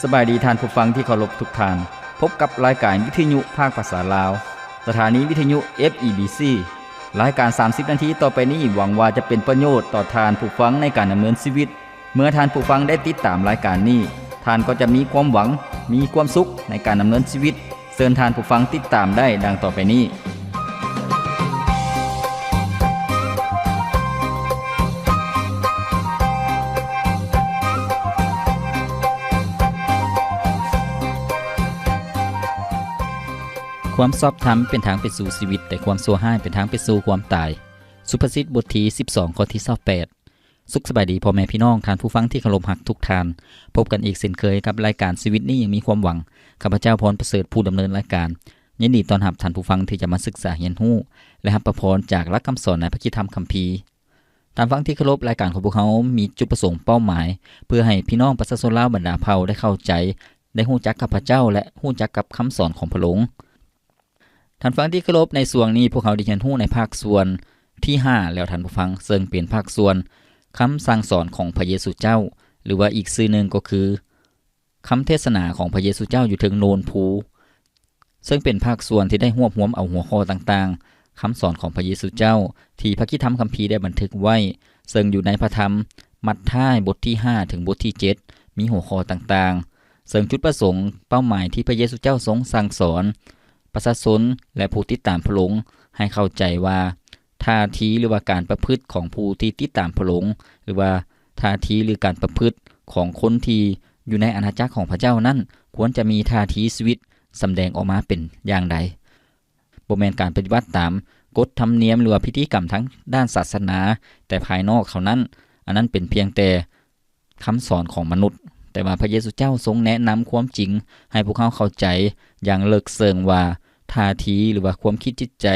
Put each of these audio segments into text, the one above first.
สบายดีท่านผู้ฟังที่เคารพทุกท่านพบกับรายการวิทยุภาคภาษาลาวสถานีวิทยุ FEBC รายการ30นาทีต่อไปนี้หวังว่าจะเป็นประโยชน์ต่อท่านผู้ฟังในการดำเนินชีวิตเมื่อท่านผู้ฟังได้ติดตามรายการนี้ท่านก็จะมีความหวังมีความสุขในการดำเนินชีวิตเชิญท่านผู้ฟังติดตามได้ดังต่อไปนี้ความชอบธรรมเป็นทางไปสู่ชีวิตแต่ความชั่วร้ายเป็นทางไปสู่ความตายสุภาษิตบทที่12ข้อที่28สุขสบายดีพ่อแม่พี่น้องท่านผู้ฟังที่เคารพรักทุกท่านพบกันอีกเช่นเคยกับรายการชีวิตนี้ยังมีความหวังข้าพเจ้าพรประเสริฐผู้ดำเนินรายการยินดีต้อนรับท่านผู้ฟังที่จะมาศึกษาเรียนรู้และรับประพรจากหลักคำสอนในพระธรรมคัมภีร์ท่านฟังที่เคารพรายการของพวกเขามีจุดประสงค์เป้าหมายเพื่อให้พี่น้องประชาชนลาวบรรดาเผ่าได้เข้าใจได้รู้จักกับพระเจ้าและรู้จักกับคำสอนของพระองค์ท่านฟังที่เคารพในส่วนนี้พวกเขาได้เรียนรู้ในภาคส่วนที่5แล้วท่านผู้ฟังซึ่งเป็นภาคส่วนคำสั่งสอนของพระเยซูเจ้าหรือว่าอีกชื่อหนึ่งก็คือคำเทศนาของพระเยซูเจ้าอยู่ถึงโนนภูซึ่งเป็นภาคส่วนที่ได้รวบรวมเอาหัวข้อต่างๆคำสอนของพระเยซูเจ้าที่พระคัมภีร์ได้บันทึกไว้ซึ่งอยู่ในพระธรรมมัทธิวบทที่5ถึงบทที่7มีหัวข้อต่างๆซึ่งจุดประสงค์เป้าหมายที่พระเยซูเจ้าทรงสั่งสอนประชาชนและผู้ติดตามพระองค์ให้เข้าใจว่าท่าทีหรือว่าการประพฤติของผู้ที่ติดตามพระองค์หรือว่าท่าทีหรือการประพฤติของคนที่อยู่ในอาณาจักรของพระเจ้านั้นควรจะมีท่าทีชีวิตสำแดงออกมาเป็นอย่างใดบ่แม่นการปฏิบัติตามกฎธรรมเนียมหรือว่าพิธีกรรมทั้งด้านศาสนาแต่ภายนอกเท่านั้นอันนั้นเป็นเพียงแต่คำสอนของมนุษย์แต่ว่าพระเยซูเจ้าทรงแนะนำความจริงให้พวกเขาเข้าใจอย่างเลิกเชิงว่าท่าทีหรือว่าความคิดจิตใจ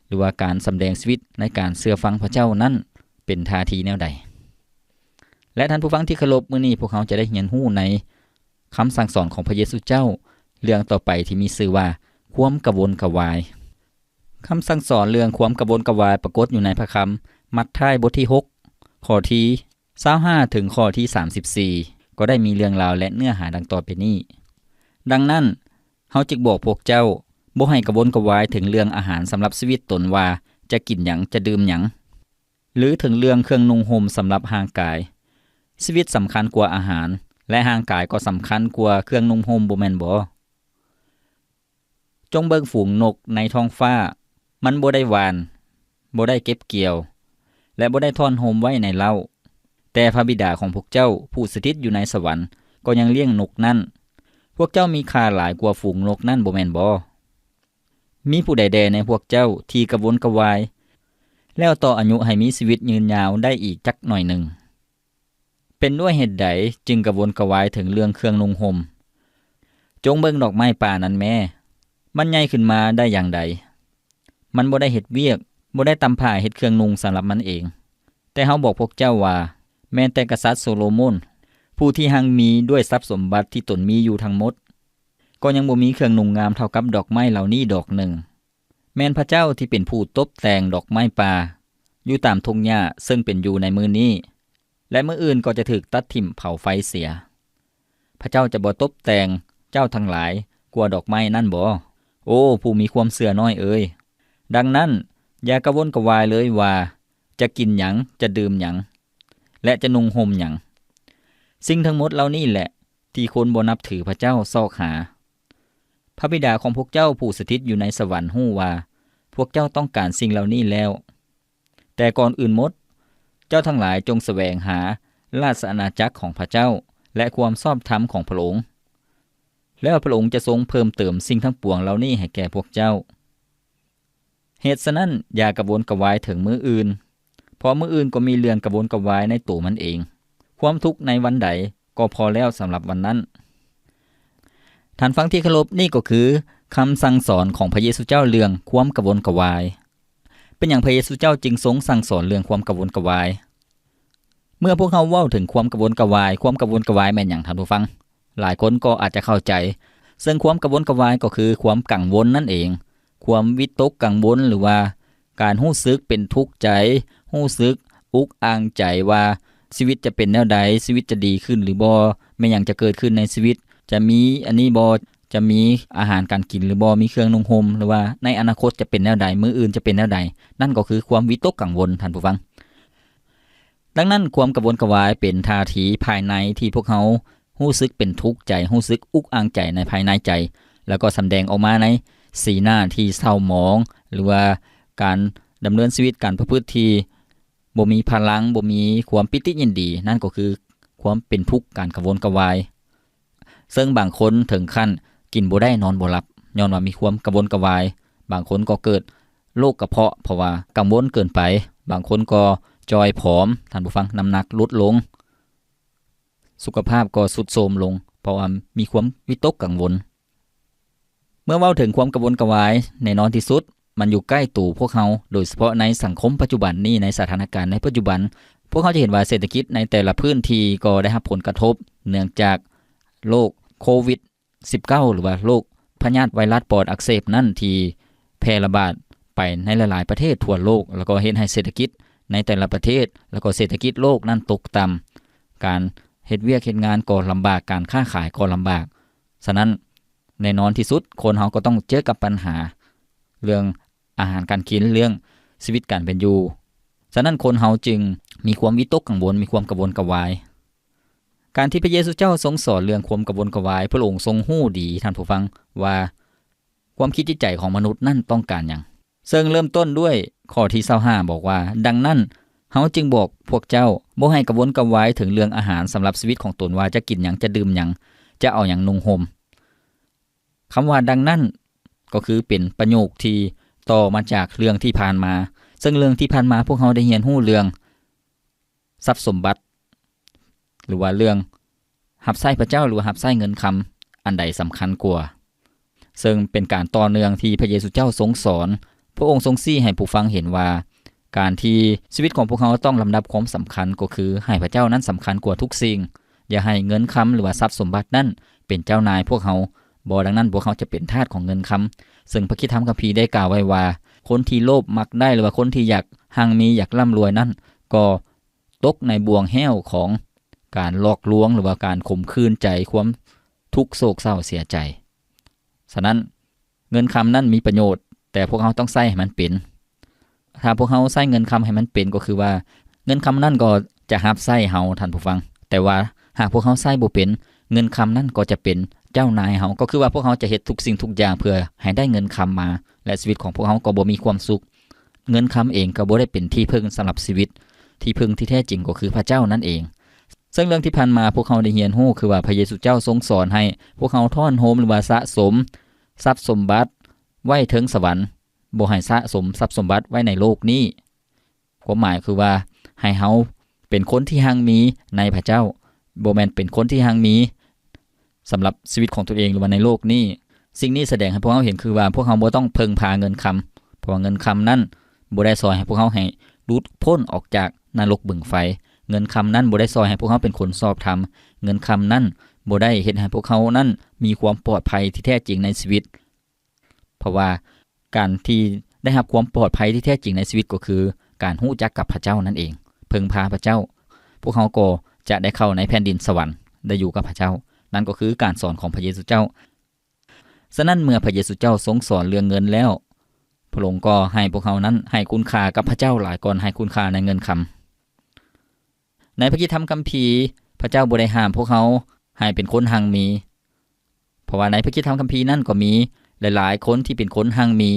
หรือว่าการสำแดงชีวิตในการเชื่อฟังพระเจ้านั้นเป็นท่าทีแนวใดและท่านผู้ฟังที่เคารพมื้อนี้พวกเขาจะได้เรียนรู้ในคำสั่งสอนของพระเยซูเจ้าเรื่องต่อไปที่มีชื่อว่าความกระวนกระวายคำสั่งสอนเรื่องความกระวนกระวายปรากฏอยู่ในพระคัมภีร์มัทธิวบทที่6ข้อที่25ถึงข้อที่34ก็ได้มีเรื่องราวและเนื้อหาดังต่อไปนี้ดังนั้นเฮาจึงบอกพวกเจ้าบ่ให้กระวนกระวายถึงเรื่องอาหารสำหรับชีวิตตนว่าจะกินหยังจะดื่มหยังหรือถึงเรื่องเครื่องนุ่งห่มสำหรับร่างกายชีวิตสำคัญกว่าอาหารและร่างกายก็สำคัญกว่าเครื่องนุ่งห่มบ่แม่นบ่จงเบิ่งฝูงนกในท้องฟ้ามันบ่ได้หวานบ่ได้เก็บเกี่ยวและบ่ได้ทอนห่มไว้ในเล้าแต่พระบิดาของพวกเจ้าผู้สถิตอยู่ในสวรรค์ก็ยังเลี้ยงนกนั้นพวกเจ้ามีค่าหลายกว่าฝูงนกนั้นบ่แม่นบ่มีผู้ใดแดในพวกเจ้าที่กระวนกระวายแล้วต่ออายุให้มีชีวิตยืนยาวได้อีกจักหน่อยหนึ่งเป็นด้วยเหตุใดจึงกระวนกระวายถึงเรื่องเครื่องนุ่งห่มจงเบิ่งดอกไม้ป่านั้นแม่มันใหญ่ขึ้นมาได้อย่างใดมันบ่ได้เฮ็ดเวียกบ่ได้ตำผ้าเฮ็ดเครื่องนุ่งสำหรับมันเองแต่เฮาบอกพวกเจ้าว่าแม้แต่กษัตริย์โซโลมอนผู้ที่หังมีด้วยทรัพย์สมบัติที่ตนมีอยู่ทั้งหมดก็ยังบ่มีเครื่องนุ่งงามเท่ากับดอกไม้เหล่านี้ดอกหนึ่งแม้นพระเจ้าที่เป็นผู้ตบแต่งดอกไม้ป่าอยู่ตามทุ่งหญ้าซึ่งเป็นอยู่ในมื้อนี้และมื้ออื่นก็จะถูกตัดทิ่มเผาไฟเสียพระเจ้าจะบ่ตบแต่งเจ้าทั้งหลายกว่าดอกไม้นั่นบ่โอ้ผู้มีความเชื่อน้อยเอ้ยดังนั้นอย่ากระวนกระวายเลยว่าจะกินหยังจะดื่มหยังและจะนุ่งห่มหยังสิ่งทั้งหมดเหล่านี้แหละที่คนบ่นับถือพระเจ้าซอกหาพระบิดาของพวกเจ้าผู้สถิตอยู่ในสวรรค์ฮู้ว่าพวกเจ้าต้องการสิ่งเหล่านี้แล้วแต่ก่อนอื่นหมดเจ้าทั้งหลายจงแสวงหาราชอาณาจักรของพระเจ้าและความชอบธรรมของพระองค์แล้วพระองค์จะทรงเพิ่มเติมสิ่งทั้งปวงเหล่านี้ให้แก่พวกเจ้าเหตุฉะนั้นอย่ากระวนกระวายถึงมื้ออื่นเพราะมื้ออื่นก็มีเรื่องกระวนกระวายในตัวมันเองความทุกข์ในวันใดก็พอแล้วสำหรับวันนั้นท่านฟังที่เคารพนี่ก็คือคำสั่งสอนของพระเยซูเจ้าเรื่องความกระวนกระวายเป็นอย่างพระเยซูเจ้าจึงทรงสั่งสอนเรื่องความกระวนกระวายเมื่อพวกเขาเว้าถึงความกระวนกระวายความกระวนกระวายแม่นหยังท่านผู้ฟังหลายคนก็อาจจะเข้าใจซึ่งความกระวนกระวายก็คือความกังวลนั่นเองความวิตกกังวลหรือว่าการรู้สึกเป็นทุกข์ใจรู้สึกอุกอังใจว่าชีวิตจะเป็นแนวใดชีวิตจะดีขึ้นหรือบ่แม้หยังจะเกิดขึ้นในชีวิต จะมีอันนี้บ่จะมีอาหารการกินหรือบ่มีเครื่องนุ่งห่มหรือว่าในอนาคตจะเป็นแนวใดมื้ออื่นจะเป็นแนวใดนั่นก็คือความวิตกกังวลท่านผู้ฟังดังนั้นความกระวนกระวายเป็นท่าทีภายในที่พวกเขารู้สึกเป็นทุกข์ใจรู้สึกอุกอังใจในภายในใจแล้วก็แสดงออกมาในสีหน้าที่เศร้าหมองหรือว่าการดำเนินชีวิตการประพฤติที่บ่มีพลังบ่มีความปิติยินดีนั่นก็คือความเป็นทุกข์การกระวนกระวายซึ่งบางคนถึงขั้นกินบ่ได้นอนบ่หลับย้อนว่ามีความกระวนกระวายบางคนก็เกิดโรคกระเพาะเพราะว่ากังวลเกินไปบางคนก็จอยผอมท่านผู้ฟังน้ำหนักลดลงสุขภาพก็ทรุดโทรมลงเพราะว่ามีความวิตกกังวลเมื่อเว้าถึงความกระวนกระวายแน่นอนที่สุดมันอยู่ใกล้ตัวพวกเขาโดยเฉพาะในสังคมปัจจุบันนี้ในสถานการณ์ในปัจจุบันพวกเขาจะเห็นว่าเศรษฐกิจในแต่ละพื้นที่ก็ได้รับผลกระทบเนื่องจากโรคโควิด-19 หรือว่าโรคพยาธิไวรัสปอดอักเสบนั่นที่แพร่ระบาดไปในหลายๆประเทศทั่วโลกแล้วก็เฮ็ดให้เศรษฐกิจในแต่ละประเทศแล้วก็เศรษฐกิจโลกนั้นตกต่ำการเฮ็ดเวียกเฮ็ดงานก็ลำบากการค้าขายก็ลำบากฉะนั้นแน่นอนที่สุดคนเฮาก็ต้องเจอกับปัญหาเรื่องอาหารการกินเรื่องชีวิตการเป็นอยู่ฉะนั้นคนเฮาจึงมีความวิตกกังวลมีความกระวนกระวายการที่พระเยซูเจ้าทรงสอนเรื่องความกระวนกระวายพระองค์ทรงรู้ดีท่านผู้ฟังว่าความคิดจิตใจของมนุษย์นั่นต้องการหยังซึ่งเริ่มต้นด้วยข้อที่25บอกว่าดังนั้นเฮาจึงบอกพวกเจ้าบ่ให้กระวนกระวายถึงเรื่องอาหารสำหรับชีวิตของตนว่าจะกินหยังจะดื่มหยังจะเอาหยังนุ่งห่มคำว่าดังนั้นก็คือเป็นประโยคที่ต่อมาจากเรื่องที่ผ่านมาซึ่งเรื่องที่ผ่านมาพวกเฮาได้เรียนรู้เรื่องทรัพย์สมบัติหรือว่าเรื่องรับใช้พระเจ้าหรือว่ารับใช้เงินคำอันใดสำคัญกว่าซึ่งเป็นการต่อเนื่องที่พระเยซูเจ้าทรงสอนพระองค์ทรงชี้ให้ผู้ฟังเห็นว่าการที่ชีวิตของพวกเขาต้องลำดับความสำคัญก็คือให้พระเจ้านั้นสำคัญกว่าทุกสิ่งอย่าให้เงินคำหรือว่าทรัพย์สมบัตินั้นเป็นเจ้านายพวกเขาบ่ดังนั้นพวกเขาจะเป็นทาสของเงินคำซึ่งพระคริสตธรรมคัมภีร์ได้กล่าวไว้ว่าคนที่โลภมักได้หรือว่าคนที่อยากหั่งมีอยากร่ำรวยนั้นก็ตกในบ่วงแห้วของการหลอกลวงหรือว่าการข่มขืนใจความทุกข์โศกเศร้าเสียใจฉะนั้นเงินคำนั้นมีประโยชน์แต่พวกเขาต้องใช้ให้มันเป็นถ้าพวกเขาใช้เงินคำให้มันเป็นก็คือว่าเงินคำนั้นก็จะรับใช้เฮาท่านผู้ฟังแต่ว่าหากพวกเขาใช้บ่เป็นเงินคำนั้นก็จะเป็นเจ้านายเฮาก็คือว่าพวกเขาจะเฮ็ดทุกสิ่งทุกอย่างเพื่อให้ได้เงินคำมาและชีวิตของพวกเขาก็บ่มีความสุขเงินคำเองก็บ่ได้เป็นที่พึ่งสำหรับชีวิตที่พึ่งที่แท้จริงก็คือพระเจ้านั่นเองซึ่งเรื่องที่ผ่านมาพวกเขาได้เรียนรู้คือว่าพระเยซูเจ้าทรงสอนให้พวกเขาท่อนโฮมหรือว่าสะสมทรัพย์สมบัติไว้ถึงสวรรค์บ่ให้สะสมทรัพย์สมบัติไว้ในโลกนี้ความหมายคือว่าให้เฮาเป็นคนที่หังมีในพระเจ้าบ่แม่นเป็นคนที่หังมีสำหรับชีวิตของตัวเองหรือว่าในโลกนี้สิ่งนี้แสดงให้พวกเขาเห็นคือว่าพวกเขาบ่ต้องเพิ่งพาเงินคำเพราะว่าเงินคำนั้นบ่ได้ซอยให้พวกเขาให้หลุดพ้นออกจากนรกบึงไฟเงินคำนั้นบ่ได้ซอยให้พวกเขาเป็นคนชอบธรรมเงินคำนั้นบ่ได้เฮ็ดให้พวกเขานั้นมีความปลอดภัยที่แท้จริงในชีวิตเพราะว่าการที่ได้รับความปลอดภัยที่แท้จริงในชีวิตก็คือการรู้จักกับพระเจ้านั่นเองเพิ่งพาพระเจ้าพวกเขาก็จะได้เข้าในแผ่นดินสวรรค์ได้อยู่กับพระเจ้านั่นก็คือการสอนของพระเยซูเจ้าฉะนั้นเมื่อพระเยซูเจ้าทรงสอนเรื่องเงินแล้วพระองค์ก็ให้พวกเขานั้นให้คุณค่ากับพระเจ้าหลายก่อนให้คุณค่าในเงินคำในพระคริสตธรรมคัมภีร์พระเจ้าบ่ได้ห้ามพวกเขาให้เป็นคนหังมีเพราะว่าในพระคริสตธรรมคัมภีร์นั้นก็มีหลายๆคนที่เป็นคนหังมี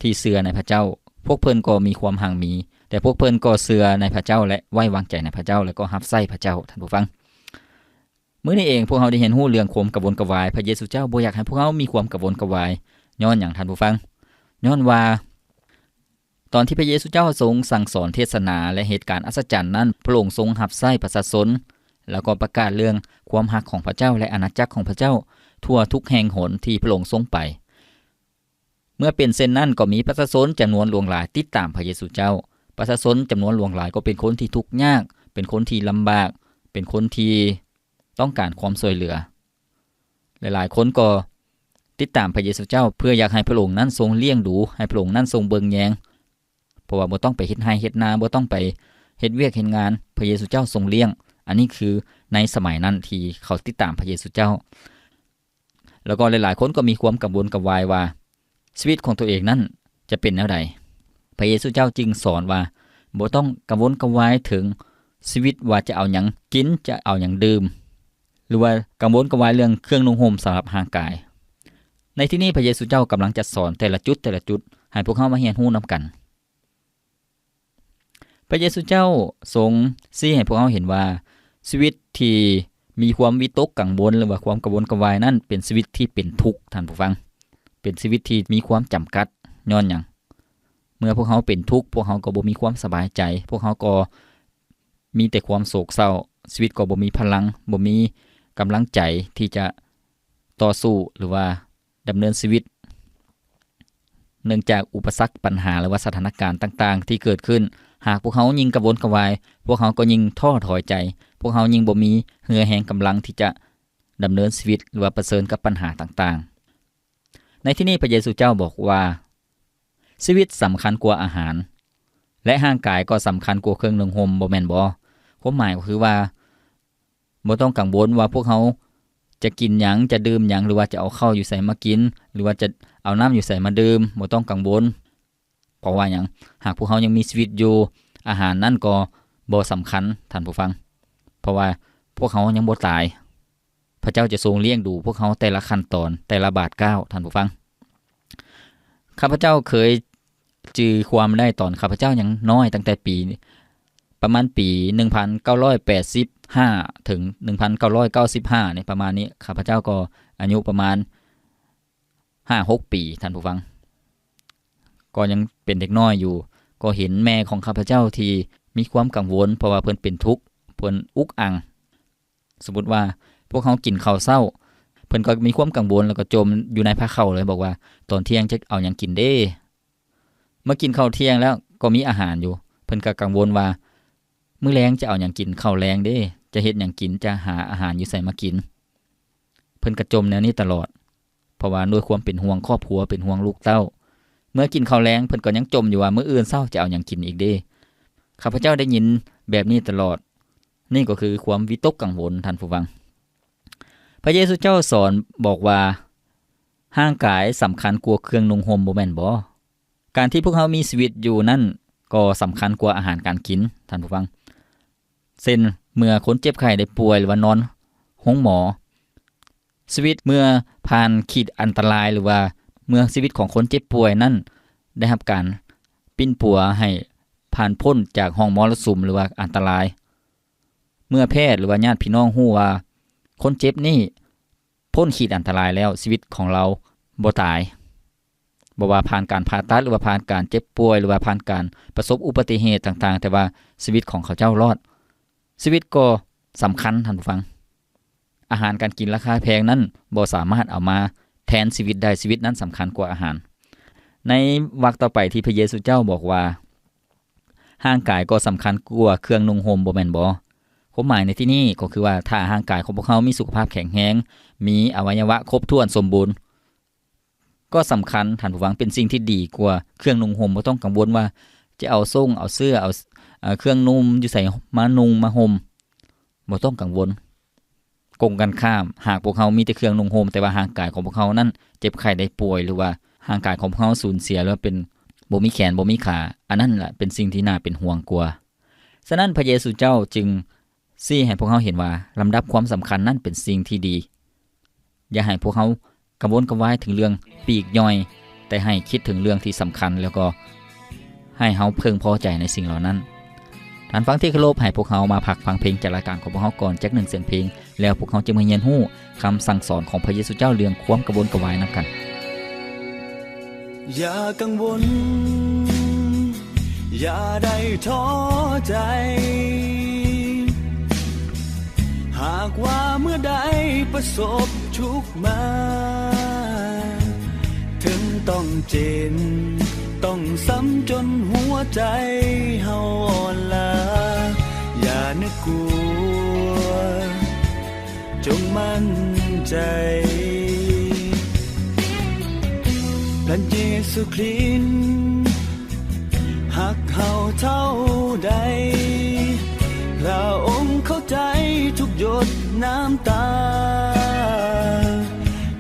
ที่เชื่อในพระเจ้าพวกเพิ่นก็มีความหังมีแต่พวกเพิ่นก็เชื่อในพระเจ้าและไว้วางใจในพระเจ้าแล้วก็รับใช้พระเจ้าท่านผู้ฟังมื้อนี้เองพวกเราได้เห็นรู้เรื่องความกระวนกระวายพระเยซูเจ้าบ่อยากให้พวกเรามีความกระวนกระวายย้อนหยังท่านผู้ฟังย้อนว่าตอนที่พระเยซูเจ้าทรงสั่งสอนเทศนาและเหตุการณ์อัศจรรย์นั้นพระองค์ทรงรับใช้ประชาชนแล้วก็ประกาศเรื่องความรักของพระเจ้าและอาณาจักรของพระเจ้าทั่วทุกแห่งหนที่พระองค์ทรงไปเมื่อเป็นเช่นนั้นก็มีประชาชนจำนวนหลวงหลายติดตามพระเยซูเจ้าประชาชนจำนวนหลวงหลายก็เป็นคนที่ทุกข์ยากเป็นคนที่ลำบากเป็นคนที่ต้องการความช่วยเหลือหลายๆคนก็ติดตามพระเยซูเจ้าเพื่ออยากให้พระองค์นั้นทรงเลี้ยงดูให้พระองค์นั้นทรงเบิ่งแยงเพราะว่าบ่ต้องไปเฮ็ดไร่เฮ็ดนาบ่ต้องไปเฮ็ดเวียกเฮ็ดงานพระเยซูเจ้าทรงเลี้ยง อันนี้คือในสมัยนั้นที่เขาติดตามพระเยซูเจ้าแล้วก็หลายๆคนก็มีความกังวลกังวายว่าชีวิตของตัวเองนั้นจะเป็นแนวใดพระเยซูเจ้าจึงสอนว่าบ่ต้องกังวลกังวายถึงชีวิตว่าจะเอาหยังกินจะเอาหยังดื่มหรือว่ากังวลกังวายเรื่องเครื่องนุ่งห่มสำหรับร่างกายในที่นี้พระเยซูเจ้ากำลังจะสอนแต่ละจุดให้พวกเฮามาเรียนรู้นำกันพระเยซูเจ้าทรงชี้ให้พวกเฮาเห็นว่าชีวิตที่มีความวิตกกังวลหรือว่าความกังวลกังวายนั้นเป็นชีวิตที่เป็นทุกข์ท่านผู้ฟังเป็นชีวิตที่มีความจำกัดย้อนหยังเมื่อพวกเฮาเป็นทุกข์พวกเฮาก็บ่มีความสบายใจพวกเฮาก็มีแต่ความโศกเศร้าชีวิตก็บ่มีพลังบ่มีกำลังใจที่จะต่อสู้หรือว่าดำเนินชีวิตเนื่องจากอุปสรรคปัญหาหรือว่าสถานการณ์ต่างๆที่เกิดขึ้นหากพวกเขายิ่งกังวลกังวายพวกเขาก็ยิ่งท้อถอยใจพวกเขายิ่งบ่มีเหือแรงกำลังที่จะดำเนินชีวิตหรือว่าเผชิญกับปัญหาต่างๆในที่นี้พระเยซูเจ้าบอกว่าชีวิตสำคัญกว่าอาหารและร่างกายก็สำคัญกว่าเครื่องนุ่งห่มบ่แม่นบ่ความหมายก็คือว่าบ่ต้องกังวลว่าพวกเขาจะกินหยังจะดื่มหยังหรือว่าจะเอาข้าวอยู่ไสมากินหรือว่าจะเอาน้ำอยู่ไสมาดื่มบ่ต้องกังวลเพราะว่าหยังหากพวกเขายังมีชีวิตอยู่อาหารนั่นก็บ่สำคัญท่านผู้ฟังเพราะว่าพวกเขายังบ่ตายพระเจ้าจะทรงเลี้ยงดูพวกเขาแต่ละขั้นตอนแต่ละบาทก้าวท่านผู้ฟังข้าพเจ้าเคยจือความได้ตอนข้าพเจ้ายังน้อยตั้งแต่ปีประมาณปี1985ถึง1995นี่ประมาณนี้ข้าพเจ้าก็อายุประมาณ 5-6 ปีท่านผู้ฟังก็ยังเป็นเด็กน้อยอยู่ก็เห็นแม่ของข้าพเจ้าที่มีความกังวลเพราะว่าเพิ่นเป็นทุกข์เพิ่นอุกอังสมมุติว่าพวกเขากินข้าวเช้าเพิ่นก็มีความกังวลแล้วก็จมอยู่ในผ้าเข้าเลยบอกว่าตอนเที่ยงจะเอาหยังกินเด้เมื่อกินข้าวเที่ยงแล้วก็มีอาหารอยู่เพิ่นก็กังวลว่ามื้อแลงจะเอาหยังกินข้าวแลงเด้จะเฮ็ดหยังกินจะหาอาหารอยู่ไสมากินเพิ่นก็จมแนวนี้ตลอดเพราะว่าด้วยความเป็นห่วงครอบครัวเป็นห่วงลูกเต้าเมื่อกินข้าวแลงเพิ่นก็ยังจมอยู่ว่ามื้ออื่นเช้าจะเอาหยังกินอีกเด้ข้าพเจ้าได้ยินแบบนี้ตลอดนี่ก็คือความวิตกกังวลท่านผู้ฟังพระเยซูเจ้าสอนบอกว่าร่างกายสำคัญกว่าเครื่องนุ่งห่มบ่แม่นบ่การที่พวกเขามีชีวิตอยู่นั่นก็สำคัญกว่าอาหารการกินท่านผู้ฟังเช่นเมื่อคนเจ็บไข้ได้ป่วยหรือว่านอนห้องหมอชีวิตเมื่อผ่านขีดอันตรายหรือว่าเมื่อชีวิตของคนเจ็บป่วยนั้นได้รับการปิ้นปัวให้ผ่านพ้นจากห้องมรสุมหรือว่าอันตรายเมื่อแพทย์หรือว่าญาติพี่น้องฮู้ว่าคนเจ็บนี่พ้นขีดอันตรายแล้วชีวิตของเราบ่ตายบ่ว่าผ่านการผ่าตัดหรือว่าผ่านการเจ็บป่วยหรือว่าผ่านการประสบอุบัติเหตุต่างๆแต่ว่าชีวิตของเขาเจ้ารอดชีวิตก็สำคัญท่านผู้ฟังอาหารการกินราคาแพงนั้นบ่สามารถเอามาแทนชีวิตได้ชีวิตนั้นสำคัญกว่าอาหารในวรรคต่อไปที่พระเยซูเจ้าบอกว่าร่างกายก็สำคัญกว่าเครื่องนุ่งห่มบ่แม่นบ่ความหมายในที่นี้ก็คือว่าถ้าร่างกายของพวกเขามีสุขภาพแข็งแรงมีอวัยวะครบถ้วนสมบูรณ์ก็สำคัญท่านผู้ฟังเป็นสิ่งที่ดีกว่าเครื่องนุ่งห่มบ่ต้องกังวลว่าจะเอาส่งเอาเสื้อเอาเครื่องนุ่มอยู่ใส่มานุ่งมาห่มบ่ต้องกังวลกงกันข้ามหากพวกเขามีแต่เครื่องนุ่งห่มแต่ว่าร่างกายของพวกเขานั้นเจ็บไข้ได้ป่วยหรือว่าร่างกายของพวกเขาสูญเสียแล้วเป็นบ่มีแขนบ่มีขาอันนั้นล่ะเป็นสิ่งที่น่าเป็นห่วงกว่าฉะนั้นพระเยซูเจ้าจึงชี้ให้พวกเขาเห็นว่าลำดับความสำคัญนั้นเป็นสิ่งที่ดีอย่าให้พวกเขากังวลกังวายถึงเรื่องปีกย่อยแต่ให้คิดถึงเรื่องที่สำคัญแล้วก็ให้เฮาเพิ่งพอใจในสิ่งเหล่านั้นท่านฟังที่เคารพให้พวกเขามาพักฟังเพลงจากรายการของพวกเขาก่อนจัก1เสียงเพลงแล้วพวกเขาจะมาเรียนรู้คำสั่งสอนของพระเยซูเจ้าเรื่องความกังวลกังวายนำกันอย่ากังวลอย่าได้ท้อใจหากว่าเมื่อใดประสบทุกข์มาถึงต้องเจ็บต้องซ้ำจนหัวใจเฮาอ่อนล้าอย่านึกกลัวจงมั่นใจพระเยซูคริสต์หักเฮาเท่าใดพระองค์เข้าใจ น้ำตา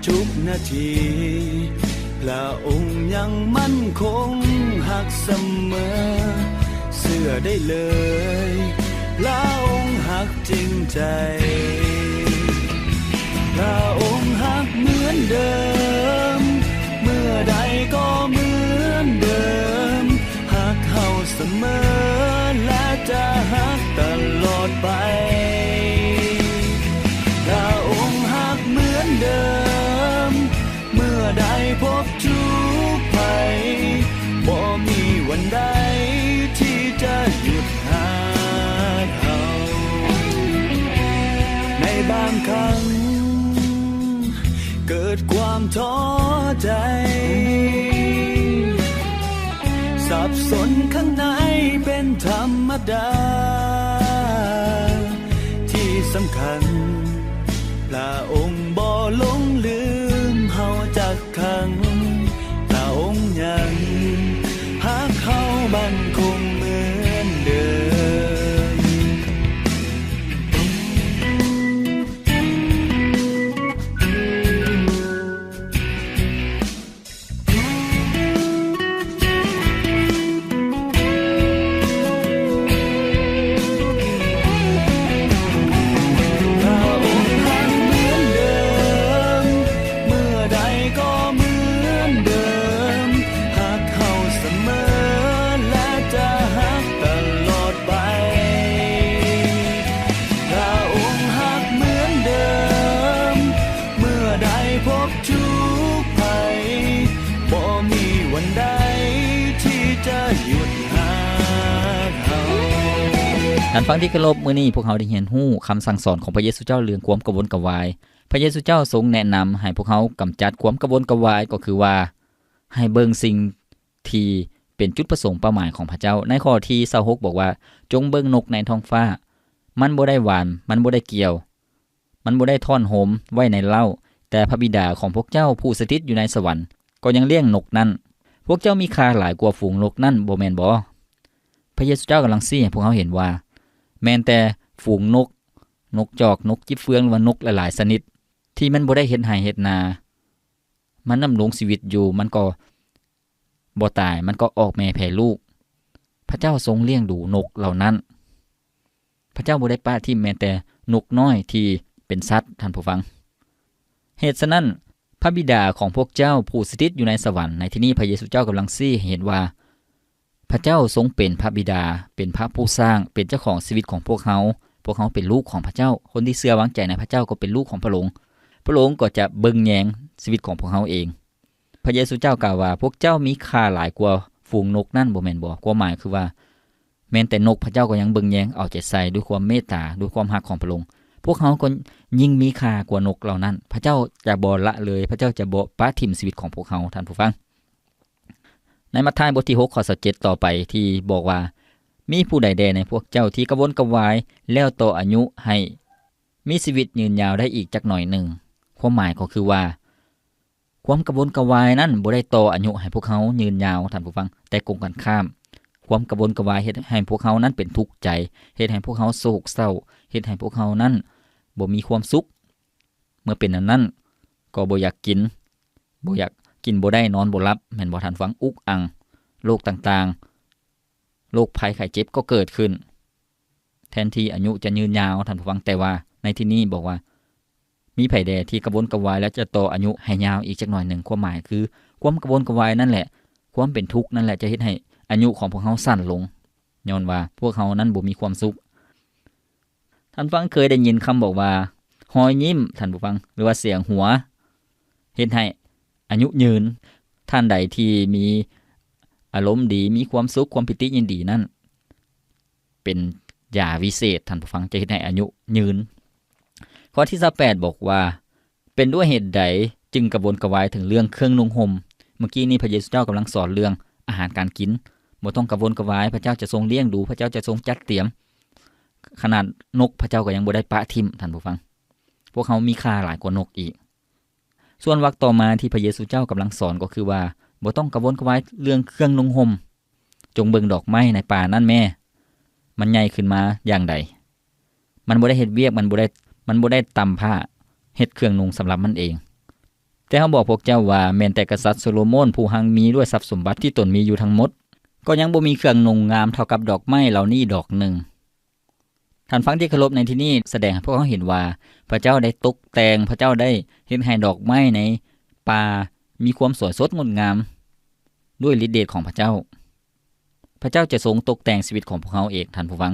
ทุกนาทีพระองค์ยังมั่นคงหักเสมอเชื่อได้เลยพระองค์หักจริงใจพระองค์หักเหมือนเดิมเมื่อใดก็เหมือนเดิมหักเฮาเสมอและจะหักตลอดไปพระองค์หักเหมือนเดิมเมื่อใดพบทุกข์ภัยบ่มีวันใดที่จะหยุดหักเฮาในบางครั้งเกิดความท้อใจสับสนข้างในเป็นธรรมดาที่สำคัญพระองค์บ่หลงลืมเฮาจักครั้งพระองค์ยังหักเฮาบันคงเหมือนเดิมท่านฟังที่เคารพมื้อนี้พวกเขาได้เรียนรู้คำสั่งสอนของพระเยซูเจ้าเรื่องความกระวนกระวายพระเยซูเจ้าทรงแนะนำให้พวกเขากำจัดความกระวนกระวายก็คือว่าให้เบิ่งสิ่งที่เป็นจุดประสงค์เป้าหมายของพระเจ้าในข้อที่26บอกว่าจงเบิ่งนกในท้องฟ้ามันบ่ได้หวานมันบ่ได้เกี่ยวมันบ่ได้ท่อนโหมไว้ในเล้าแต่พระบิดาของพวกเจ้าผู้สถิตอยู่ในสวรรค์ก็ยังเลี้ยงนกนั้นพวกเจ้ามีค่าหลายกว่าฝูงนกนั้นบ่แม่นบ่พระเยซูเจ้ากำลังชี้ให้พวกเขาเห็นว่าแม้แต่ฝูงนกจอกนกจิบเฟืองหรือว่านกหลายๆชนิดที่มันบ่ได้เฮ็ดไร่เฮ็ดนามันดำรงชีวิตอยู่มันก็บ่ตายมันก็ออกแม่แผ่ลูกพระเจ้าทรงเลี้ยงดูนกเหล่านั้นพระเจ้าบ่ได้ปะทิ่มแม้แต่นกน้อยที่เป็นสัตว์ท่านผู้ฟังเหตุฉะนั้นพระบิดาของพวกเจ้าผู้สถิตอยู่ในสวรรค์ในที่นี้พระเยซูเจ้ากำลังชี้เห็นว่าพระเจ้าทรงเป็นพระบิดาเป็นพระผู้สร้างเป็นเจ้าของชีวิตของพวกเขาเป็นลูกของพระเจ้าคนที่เชื่อวางใจในพระเจ้าก็เป็นลูกของพระองค์พระองค์ก็จะเบิ่งแยงชีวิตของพวกเขาเองพระเยซูเจ้ากล่าวว่าพวกเจ้ามีค่าหลายกว่าฝูงนกนั่นบ่แม่นบ่ความหมายคือว่าแม้แต่นกพระเจ้าก็ยังเบิ่งแยงเอาใจใส่ด้วยความเมตตาด้วยความรักของพระองค์พวกเขาก็ยิ่งมีค่ากว่านกเหล่านั้นพระเจ้าจะบ่ละเลยพระเจ้าจะบ่ปะทิ่มชีวิตของพวกเขาท่านผู้ฟังในมัทธิวบทที่6ข้อ17ต่อไปที่บอกว่ามีผู้ใดแดในพวกเจ้าที่กระวนกระวายแล้วต่ออายุให้มีชีวิตยืนยาวได้อีกจักหน่อยหนึ่งความหมายก็คือว่าความกระวนกระวายนั้นบ่ได้ต่ออายุให้พวกเขายืนยาวท่านผู้ฟังแต่กงกันข้ามความกระวนกระวายเฮ็ดให้พวกเขานั้นเป็นทุกข์ใจเฮ็ดให้พวกเขาโศกเศร้าเฮ็ดให้พวกเขานั้นบ่มีความสุขเมื่อเป็นนั้นก็บ่อยากกินบ่ได้นอนบ่หลับแม่นบ่ทันฟังอุกอังโรคต่างๆโรคภัยไข้เจ็บก็เกิดขึ้นแทนที่อายุจะยืนยาวท่านผู้ฟังแต่ว่าในที่นี้บอกว่ามีไผแดที่กระวนกระวายแล้วจะต่ออายุให้ยาวอีกจักหน่อยหนึ่งความหมายคือความกระวนกระวายนั่นแหละความเป็นทุกข์นั่นแหละจะเฮ็ดให้อายุของพวกเขาสั้นลงย้อนว่าพวกเขานั้นบ่มีความสุขท่านฟังเคยได้ยินคำบอกว่าหอยยิ้มท่านผู้ฟังหรือว่าเสียงหัวเฮ็ดให้อายุยืนท่านใดที่มีอารมณ์ดีมีความสุขความปิติยินดีนั่นเป็นยาวิเศษท่านผู้ฟังจะเฮ็ดให้อายุยืนข้อที่28บอกว่าเป็นด้วยเหตุใดจึงกระวนกระวายถึงเรื่องเครื่องนุ่งห่มเมื่อกี้นี้พระเยซูเจ้ากำลังสอนเรื่องอาหารการกินบ่ต้องกระวนกระวายพระเจ้าจะทรงเลี้ยงดูพระเจ้าจะทรงจัดเตรียมขนาดนกพระเจ้าก็ยังบ่ได้ปะทิ่มท่านผู้ฟังพวกเขามีค่าหลายกว่านกอีกส่วนวรรคต่อมาที่พระเยซูเจ้ากำลังสอนก็คือว่าบ่ต้องกระวนกระวายเรื่องเครื่องนุ่งห่มจงเบิ่งดอกไม้ในป่านั่นแม่มันใหญ่ขึ้นมาอย่างใดมันบ่ได้เฮ็ดเวียกมันบ่ได้ มันบ่ได้ตำผ้าเฮ็ดเครื่องนุ่งสำหรับมันเองแต่เฮาบอกพวกเจ้าว่าแม้แต่กษัตริย์โซโลมอนผู้หังมีด้วยทรัพย์สมบัติที่ตนมีอยู่ทั้งหมดก็ยังบ่มีเครื่องนุ่งงามเท่ากับดอกไม้เหล่านี้ดอกหนึ่งท่านฟังที่เคารพในที่นี้แสดงให้พวกเขาเห็นว่าพระเจ้าได้ตกแต่งพระเจ้าได้เฮ็ดให้ดอกไม้ในป่ามีความสวยสดงดงามด้วยฤทธิ์เดชของพระเจ้าพระเจ้าจะทรงตกแต่งชีวิตของพวกเขาเองท่านผู้ฟัง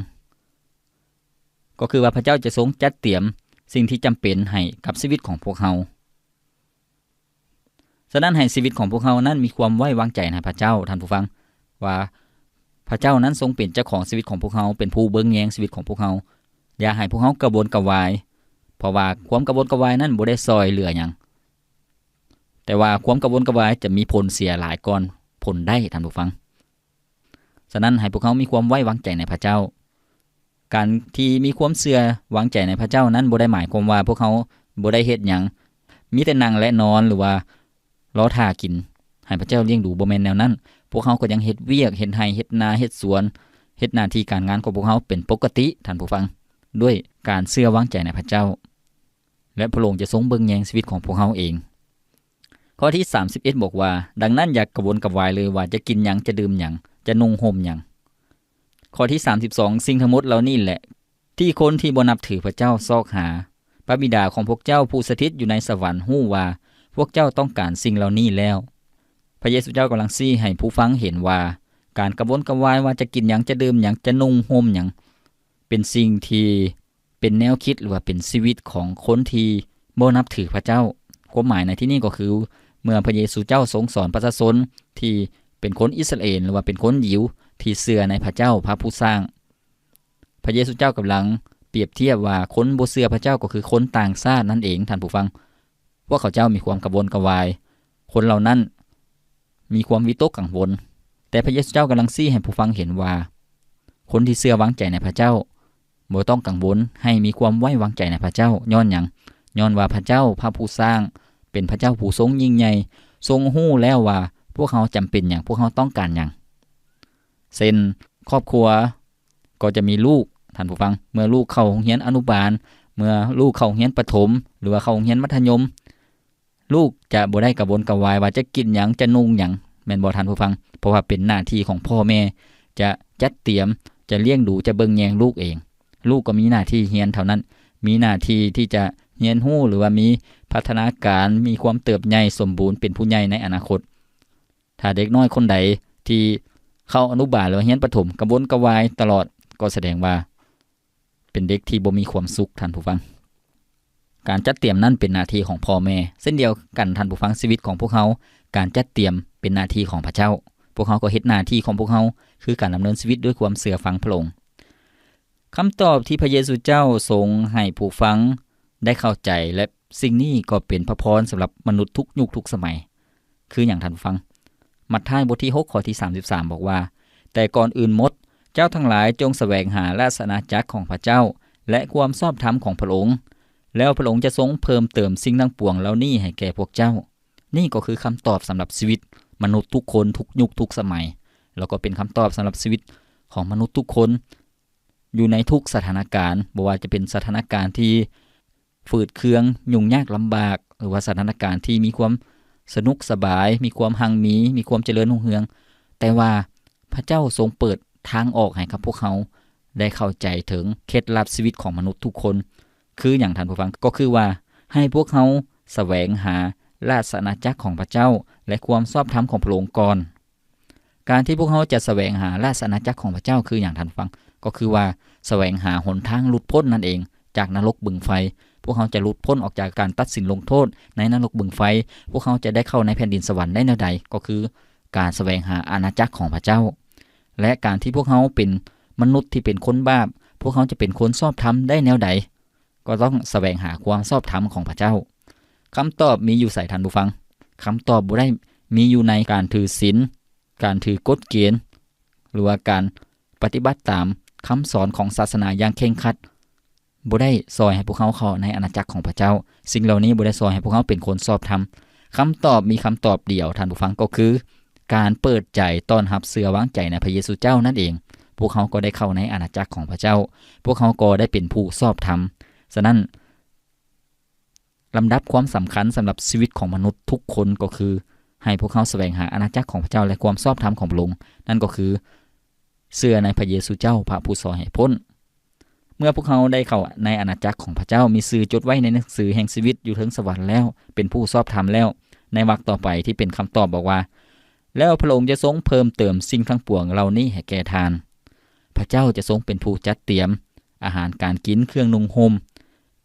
ก็คือว่าพระเจ้าจะทรงจัดเตรียมสิ่งที่จำเป็นให้กับชีวิตของพวกเขาฉะนั้นให้ชีวิตของพวกเขานั้นมีความไว้วางใจในพระเจ้าท่านผู้ฟังว่าพระเจ้านั้นทรงเป็นเจ้าของชีวิตของพวกเขาเป็นผู้เบิ่งแยงชีวิตของพวกเขาอย่าให้พวกเขากระวนกระวายเพราะว่าความกระวนกระวายนั้นบ่ได้ซอยเหลือหยังแต่ว่าความกระวนกระวายจะมีผลเสียหลายก่อนผลได้ท่านผู้ฟังฉะนั้นให้พวกเขามีความไว้วางใจในพระเจ้าการที่มีความเชื่อวางใจในพระเจ้านั้นบ่ได้หมายความว่าพวกเขาบ่ได้เฮ็ดหยังมีแต่นั่งและนอนหรือว่ารอท่ากินให้พระเจ้าเลี้ยงดูบ่แม่นแนวนั้นพวกเขาก็ยังเฮ็ดเวียกเฮ็ดไร่เฮ็ดนาเฮ็ดสวนเฮ็ดหน้าที่การงานของพวกเขาเป็นปกติท่านผู้ฟังด้วยการเชื่อวางใจในพระเจ้าและพระองค์จะทรงเบิ่งแยงชีวิตของพวกเขาเองข้อที่31บอกว่าดังนั้นอย่ากระวนกระวายเลยว่าจะกินหยังจะดื่มหยังจะนุ่งห่มหยังข้อที่32สิ่งทั้งหมดเหล่านี้แหละที่คนที่บ่นับถือพระเจ้าซอกหาพระบิดาของพวกเจ้าผู้สถิตอยู่ในสวรรค์ฮู้ว่าพวกเจ้าต้องการสิ่งเหล่านี้แล้วพระเยซูเจ้ากำลังชี้ให้ผู้ฟังเห็นว่าการกระวนกระวายว่าจะกินหยังจะดื่มหยังจะนุ่งห่มหยังเป็นสิ่งที่เป็นแนวคิดหรือว่าเป็นชีวิตของคนที่บ่นับถือพระเจ้าความหมายในที่นี้ก็คือเมื่อพระเยซูเจ้าทรงสอนประชาชนที่เป็นคนอิสราเอลหรือว่าเป็นคนยิวที่เชื่อในพระเจ้าพระผู้สร้างพระเยซูเจ้ากำลังเปรียบเทียบว่าคนบ่เชื่อพระเจ้าก็คือคนต่างชาตินั่นเองท่านผู้ฟังพวกเขาเจ้ามีความกระวนกระวายคนเหล่านั้นมีความวิตกกังวลแต่พระเยซูเจ้ากำลังชี้ให้ผู้ฟังเห็นว่าคนที่เชื่อวางใจในพระเจ้าบ่ต้องกังวลให้มีความไว้วางใจในพระเจ้าย้อนหยังย้อนว่าพระเจ้าพระผู้สร้างเป็นพระเจ้าผู้ทรงยิ่งใหญ่ทรงฮู้แล้วว่าพวกเขาจำเป็นหยังพวกเขาต้องการหยังเช่นครอบครัวก็จะมีลูกท่านผู้ฟังเมื่อลูกเข้าโรงเรียนอนุบาลเมื่อลูกเข้าโรงเรียนประถมหรือว่าเข้าโรงเรียนมัธยมลูกจะบ่ได้กระวนกระวายว่าจะกินหยังจะนุ่งหยังแม่นบ่ท่านผู้ฟังเพราะว่าเป็นหน้าที่ของพ่อแม่จะจัดเตรียมจะเลี้ยงดูจะเบิ่งแยงลูกเองลูกก็มีหน้าที่เรียนเท่านั้นมีหน้าที่ที่จะเรียนรู้หรือว่ามีพัฒนาการมีความเติบใหญ่สมบูรณ์เป็นผู้ใหญ่ในอนาคตถ้าเด็กน้อยคนใดที่เข้าอนุบาลหรือเรียนประถมกระวนกระวายตลอดก็แสดงว่าเป็นเด็กที่บ่มีความสุขท่านผู้ฟังการจัดเตรียมนั้นเป็นหน้าที่ของพ่อแม่เช่นเดียวกันท่านผู้ฟังชีวิตของพวกเขาการจัดเตรียมเป็นหน้าที่ของพระเจ้าพวกเขาก็เฮ็ดหน้าที่ของพวกเขาคือการดำเนินชีวิตด้วยความเชื่อฟังพระองค์คำตอบที่พระเยซูเจ้าทรงให้ผู้ฟังได้เข้าใจและสิ่งนี้ก็เป็นพระพรสำหรับมนุษย์ทุกยุคทุกสมัยคืออย่างท่านผู้ฟังมัทธิวบทที่6ข้อที่33บอกว่าแต่ก่อนอื่นหมดเจ้าทั้งหลายจงแสวงหาราชอาณาจักรของพระเจ้าและความชอบธรรมของพระองค์แล้วพระองค์จะทรงเพิ่มเติมสิ่งทั้งปวงเหล่านี้ให้แก่พวกเจ้านี่ก็คือคำตอบสำหรับชีวิตมนุษย์ทุกคนทุกยุคทุกสมัยแล้วก็เป็นคำตอบสำหรับชีวิตของมนุษย์ทุกคนอยู่ในทุกสถานการณ์บ่ว่าจะเป็นสถานการณ์ที่ฝืดเคืองยุ่งยากลำบากหรือว่าสถานการณ์ที่มีความสนุกสบายมีความหังมีความเจริญรุ่งเรืองแต่ว่าพระเจ้าทรงเปิดทางออกให้กับพวกเขาได้เข้าใจถึงเคล็ดลับชีวิตของมนุษย์ทุกคนคืออย่างท่านผู้ฟังก็คือว่าให้พวกเขาแสวงหาราชอาณาจักรของพระเจ้าและความชอบธรรมของพระองค์ก่อนการที่พวกเขาจะแสวงหาราชอาณาจักรของพระเจ้าคืออย่างท่านฟังก็คือว่าแสวงหาหนทางหลุดพ้นนั่นเองจากนรกบึงไฟพวกเขาจะหลุดพ้นออกจากการตัดสินลงโทษในนรกบึงไฟพวกเขาจะได้เข้าในแผ่นดินสวรรค์ได้แนวใดก็คือการแสวงหาอาณาจักรของพระเจ้าและการที่พวกเขาเป็นมนุษย์ที่เป็นคนบาปพวกเขาจะเป็นคนชอบธรรมได้แนวใดก็ต้องแสวงหาความชอบธรรมของพระเจ้าคำตอบมีอยู่ใส่ท่านผู้ฟังคำตอบบ่ได้มีอยู่ในการถือศีลการถือกฎเกณฑ์หรือว่าการปฏิบัติตามคำสอนของศาสนาอย่างเคร่งครัดบ่ได้ซอยให้พวกเขาเข้าในอาณาจักรของพระเจ้าสิ่งเหล่านี้บ่ได้ซอยให้พวกเขาเป็นคนชอบธรรมคำตอบมีคำตอบเดียวท่านผู้ฟังก็คือการเปิดใจต้อนรับเชื่อวางใจในพระเยซูเจ้านั่นเองพวกเขาก็ได้เข้าในอาณาจักรของพระเจ้าพวกเขาก็ได้เป็นผู้ชอบธรรมฉะนั้น ลำดับความสำคัญสำหรับชีวิตของมนุษย์ทุกคนก็คือให้พวกเขาแสวงหาอาณาจักรของพระเจ้าและความชอบธรรมของพระองค์นั่นก็คือเชื่อในพระเยซูเจ้าพระผู้สอนให้พ้นเมื่อพวกเขาได้เข้าในอาณาจักรของพระเจ้ามีชื่อจดไว้ในหนังสือแห่งชีวิตอยู่ถึงสวรรค์แล้วเป็นผู้ชอบธรรมแล้วในวรรคต่อไปที่เป็นคำตอบบอกว่าแล้วพระองค์จะทรงเพิ่มเติมสิ่งทั้งปวงเหล่านี้ให้แก่ทานพระเจ้าจะทรงเป็นผู้จัดเตรียมอาหารการกินเครื่องนุ่งห่ม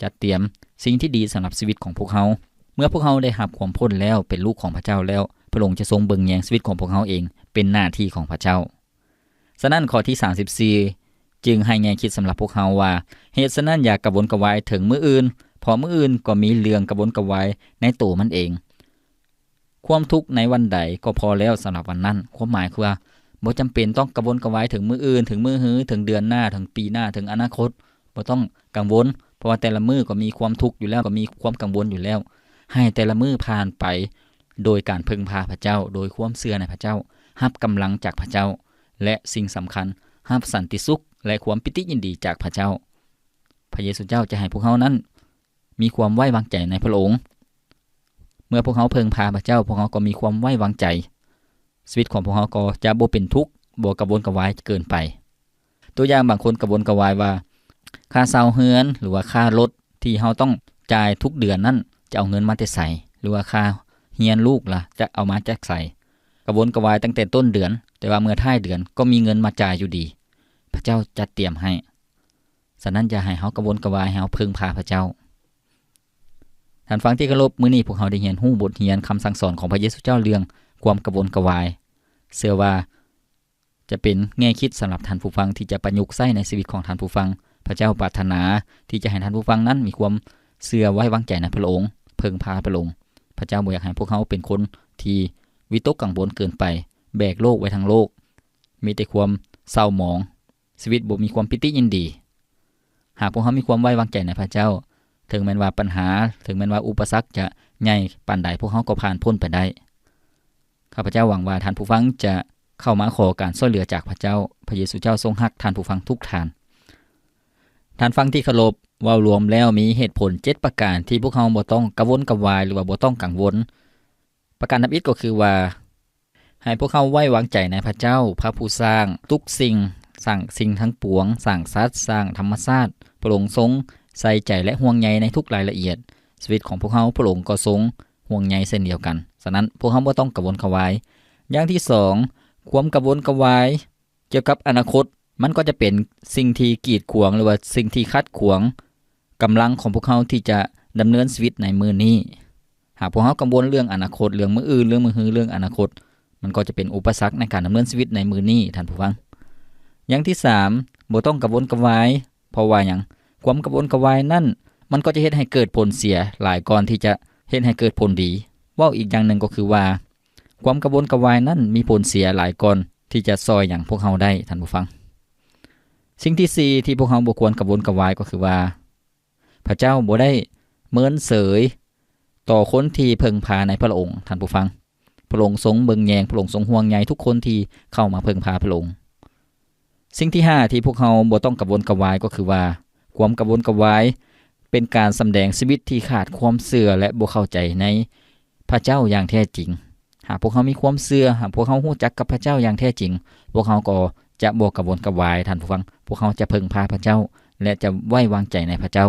จัดเตรียมสิ่งที่ดีสำหรับชีวิตของพวกเขาเมื่อพวกเขาได้รับความพ้นแล้วเป็นลูกของพระเจ้าแล้วพระองค์จะทรงเบิ่งแยงชีวิตของพวกเขาเองเป็นหน้าที่ของพระเจ้าฉะนั้นข้อที่34จึงให้แง่คิดสำหรับพวกเขาว่าเหตุฉะนั้นอย่ากระวนกระวายถึงมื้ออื่นเพราะมื้ออื่นก็มีเรื่องกระวนกระวายในตัวมันเองความทุกข์ในวันใดก็พอแล้วสำหรับวันนั้นความหมายคือว่าบ่จำเป็นต้องกระวนกระวายถึงมื้ออื่นถึงมื้อฮื้อถึงเดือนหน้าถึงปีหน้าถึงอนาคตบ่ต้องกังวลเพราะว่าแต่ละมื้อก็มีความทุกข์อยู่แล้วก็มีความกังวลอยู่แล้วให้แต่ละมื้อผ่านไปโดยการพึ่งพาพระเจ้าโดยความเชื่อในพระเจ้ารับกำลังจากพระเจ้าและสิ่งสำคัญรับสันติสุขและความปิติยินดีจากพระเจ้าพระเยซูเจ้าจะให้พวกเขานั้นมีความไว้วางใจในพระองค์เมื่อพวกเขาพึ่งพาพระเจ้าพวกเขาก็มีความไว้วางใจชีวิตของพวกเขาก็จะบ่เป็นทุกข์บ่กระวนกระวายเกินไปตัวอย่างบางคนกระวนกระวายว่าค่าเช่าเรือนหรือว่าค่ารถที่เฮาต้องจ่ายทุกเดือนนั้นจะเอาเงินมาแต่ไสหรือว่าค่าเรียนลูกล่ะจะเอามาจากไสกระวนกระวายตั้งแต่ต้นเดือนแต่ว่าเมื่อท้ายเดือนก็มีเงินมาจ่ายอยู่ดีพระเจ้าจัดเตรียมให้ฉะนั้นอย่าให้เฮากระวนกระวายให้เฮาพึ่งพาพระเจ้าท่านฟังที่เคารพมื้อนี้พวกเฮาได้เรียนรู้บทเรียนคำสั่งสอนของพระเยซูเจ้าเรื่องความกระวนกระวายเชื่อว่าจะเป็นแง่คิดสำหรับท่านผู้ฟังที่จะประยุกต์ใช้ในชีวิตของท่านผู้ฟังพระเจ้าปรารถนาที่จะให้ท่านผู้ฟังนั้นมีความเชื่อไว้วางใจในพระองค์พึ่งพาพระองค์พระเจ้าบ่อยากให้พวกเขาเป็นคนที่วิตกกังวลเกินไปแบกโลกไว้ทั้งโลกมีแต่ความเศร้าหมองชีวิตบ่มีความปิติยินดีหากพวกเขามีความไว้วางใจในพระเจ้าถึงแม้ว่าปัญหาถึงแม้ว่าอุปสรรคจะใหญ่ปานใดพวกเขาก็ผ่านพ้นไปได้ข้าพเจ้าหวังว่าท่านผู้ฟังจะเข้ามาขอการช่วยเหลือจากพระเจ้าพระเยซูเจ้าทรงรักท่านผู้ฟังทุกท่านฟังที่เคารพเว้ารวมแล้วมีเหตุผล7ประการที่พวกเขาบ่ต้องกระวนกระวายหรือว่าบ่ต้องกังวลประการนำอีกก็คือว่าให้พวกเขาไว้วางใจในพระเจ้าพระผู้สร้างทุกสิ่งสร้างสิ่งทั้งปวงสร้างสัตว์สร้างธรรมชาติพระองค์ทรงใส่ใจและห่วงใยในทุกรายละเอียดชีวิตของพวกเขาพระองค์ก็ทรงห่วงใยเช่นเดียวกันฉะนั้นพวกเขาบ่ต้องกระวนกระวายอย่างที่2ความกระวนกระวายเกี่ยวกับอนาคตมันก็จะเป็นสิ่งที่กีดขวางหรือว่าสิ่งที่ขัดขวางกำลังของพวกเขาที่จะดำเนินชีวิตในมื้อนี้หากพวกเขากังวลเรื่องอนาคตเรื่องมื้ออื่นเรื่องมื้อฮื้อเรื่องอนาคตมันก็จะเป็นอุปสรรคในการดำเนินชีวิตในมื้อนี้ท่านผู้ฟังอย่างที่3บ่ต้องกระวนกระวายเพราะว่าหยังความกระวนกระวายนั่นมันก็จะเฮ็ดให้เกิดผลเสียหลายก่อนที่จะเฮ็ดให้เกิดผลดีเว้าอีกอย่างนึงก็คือว่าความกระวนกระวายนั่นมีผลเสียหลายก่อนที่จะซอยหยังพวกเฮาได้ท่านผู้ฟังสิ่งที่4ที่พวกเฮาบ่ควรกระวนกระวายก็คือว่าพระเจ้าบ่ได้เมินเสยต่อคนที่พึ่งพาในพระองค์ท่านผู้ฟังพระองค์ทรงเบิ่งแยงพระองค์ทรงห่วงใยทุกคนที่เข้ามาพึ่งพาพระองค์สิ่งที่5ที่พวกเฮาบ่ต้องกระวนกระวายก็คือว่าความกระวนกระวายเป็นการสำแดงชีวิตที่ขาดความเชื่อและบ่เข้าใจในพระเจ้าอย่างแท้จริงหากพวกเขามีความเชื่อหากพวกเขารู้จักกับพระเจ้าอย่างแท้จริงพวกเขาก็จะบ่กระวนกระวายท่านผู้ฟังพวกเขาจะพึ่งพาพระเจ้าและจะไว้วางใจในพระเจ้า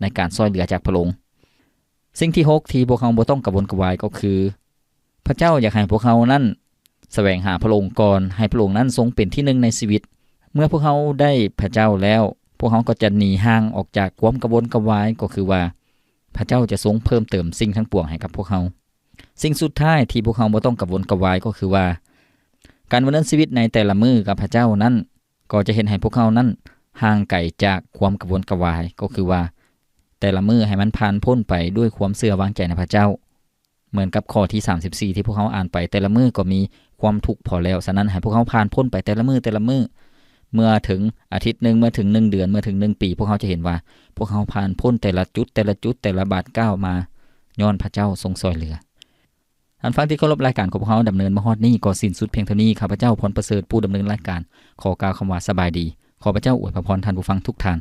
ในการช่วยเหลือจากพระองค์สิ่งที่6ที่พวกเขาบ่ต้องกระวนกระวายก็คือพระเจ้าอยากให้พวกเขานั้นแสวงหาพระองค์ก่อนให้พระองค์นั้นทรงเป็นที่1ในชีวิตเมื่อพวกเขาได้พระเจ้าแล้วพวกเขาก็จะหนีห่างออกจากความกระวนกระวายก็คือว่าพระเจ้าจะทรงเพิ่มเติมสิ่งทั้งปวงให้กับพวกเขาสิ่งสุดท้ายที่พวกเขาบ่ต้องกระวนกระวายก็คือว่าการดำเนินชีวิตในแต่ละมื้อกับพระเจ้านั้นก็จะเห็นให้พวกเขานั้นห่างไกลจากความกระวนกระวายก็คือว่าแต่ละมื้อให้มันผ่านพ้นไปด้วยความเชื่อวางใจในพระเจ้าเหมือนกับข้อที่34ที่พวกเขาอ่านไปแต่ละมื้อก็มีความทุกข์พอแล้วฉะนั้นให้พวกเขาผ่านพ้นไปแต่ละมื้อเมื่อถึงอาทิตย์นึงเมื่อถึง1เดือนเมื่อถึง1ปีพวกเขาจะเห็นว่าพวกเขาผ่านพ้นแต่ละจุดแต่ละบาทก้าวมาย้อนพระเจ้าทรงช่วยเหลือท่านฟังที่เคารพรายการของพวกเขาดำเนินมาฮอดนี้ก็สิ้นสุดเพียงเท่านี้ข้าพเจ้าพรประเสริฐผู้ดำเนินรายการขอกล่าวคำว่าสบายดีขอพระเจ้าอวยพรท่านผู้ฟังทุกท่าน